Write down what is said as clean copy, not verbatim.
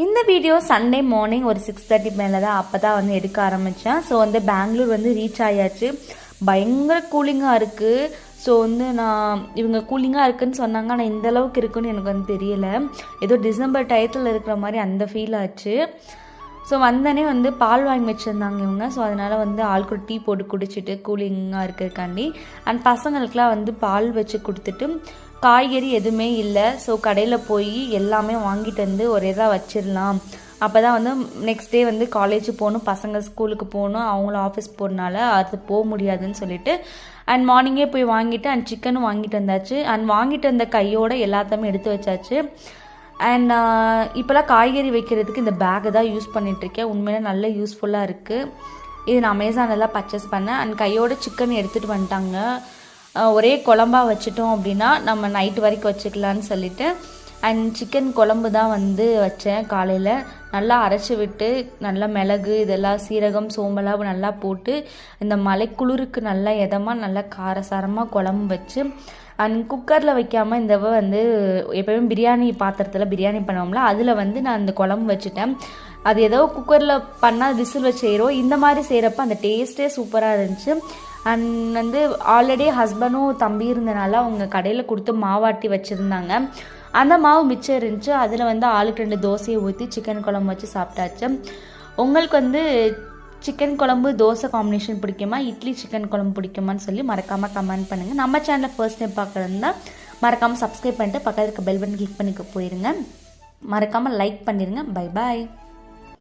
இந்த video Sunday morning ஒரு 6:30 மேலே தான் அப்போ தான் வந்து எடுக்க ஆரம்பித்தேன். ஸோ வந்து பெங்களூர் வந்து ரீச் ஆயாச்சு. பயங்கர கூலிங்காக இருக்குது. ஸோ வந்து நான் இவங்க கூலிங்காக இருக்குதுன்னு சொன்னாங்க, ஆனால் இந்த அளவுக்கு இருக்குன்னு எனக்கு வந்து தெரியலை. ஏதோ டிசம்பர் டயத்தில் இருக்கிற மாதிரி அந்த ஃபீல் ஆச்சு. ஸோ வந்தனே வந்து பால் வாங்கி வச்சுருந்தாங்க இவங்க. ஸோ அதனால் வந்து ஆளுக்கு டீ போட்டு குடிச்சிட்டு கூலிங்காக இருக்கிறதுக்காண்டி அண்ட் பசங்களுக்கெலாம் வந்து பால் வச்சு கொடுத்துட்டு காய்கறி எதுவுமே இல்லை. ஸோ கடையில் போய் எல்லாமே வாங்கிட்டு வந்து ஒரே இதாக வச்சிடலாம். அப்போ தான் வந்து நெக்ஸ்ட் டே வந்து காலேஜ் போகணும், பசங்க ஸ்கூலுக்கு போகணும், அவங்களும் ஆஃபீஸ் போகிறனால அது போக முடியாதுன்னு சொல்லிட்டு அண்ட் மார்னிங்கே போய் வாங்கிட்டு அண்ட் சிக்கனும் வாங்கிட்டு வந்தாச்சு. அண்ட் வாங்கிட்டு வந்த கையோடு எல்லாத்தையுமே எடுத்து வச்சாச்சு. அண்ட் இப்போலாம் காய்கறி வைக்கிறதுக்கு இந்த பேக்கை தான் யூஸ் பண்ணிகிட்ருக்கேன். உண்மையிலே நல்ல யூஸ்ஃபுல்லாக இருக்குது. இது நான் அமேசானில் பர்ச்சேஸ் பண்ணேன். அண்ட் கையோட சிக்கன் எடுத்துகிட்டு வந்துட்டாங்க. ஒரே குழம்பா வச்சிட்டோம் அப்படின்னா நம்ம நைட்டு வரைக்கும் வச்சுக்கலான்னு சொல்லிட்டு அண்ட் சிக்கன் குழம்பு தான் வந்து வச்சேன். காலையில் நல்லா அரைச்சி விட்டு நல்லா மிளகு இதெல்லாம் சீரகம் சோம்பெல்லாம் நல்லா போட்டு இந்த மலை குளிருக்கு நல்லா எதமாக நல்லா காரசாரமாக குழம்பு வச்சு அண்ட் குக்கரில் வைக்காமல் இந்த வந்து எப்போயுமே பிரியாணி பாத்திரத்தில் பிரியாணி பண்ணுவோம்ல, அதில் வந்து நான் அந்த குழம்பு வச்சுட்டேன். அது ஏதோ குக்கரில் பண்ணால் விசில் வச்சு செய்கிறோம், இந்த மாதிரி செய்கிறப்ப அந்த டேஸ்ட்டே சூப்பராக இருந்துச்சு. அண்ட் வந்து ஆல்ரெடி ஹஸ்பண்டும் தம்பி இருந்தனால அவங்க கடையில் கொடுத்து மாவாட்டி வச்சுருந்தாங்க. அந்த மாவு மிச்சம் இருந்துச்சு. அதில் வந்து ஆளுக்கு 2 தோசையை ஊற்றி சிக்கன் குழம்பு வச்சு சாப்பிட்டாச்சு. உங்களுக்கு வந்து சிக்கன் குழம்பு தோசை காம்பினேஷன் பிடிக்குமா, இட்லி சிக்கன் குழம்பு பிடிக்குமான்னு சொல்லி மறக்காமல் கமெண்ட் பண்ணுங்கள். நம்ம சேனலை ஃபர்ஸ்ட் டைம் பார்க்குறதுனா மறக்காமல் சப்ஸ்கிரைப் பண்ணிட்டு பக்கத்தில் இருக்க பெல் பட்டன் கிளிக் பண்ணிக்க போயிருங்க. மறக்காமல் லைக் பண்ணிடுங்க. Bye bye.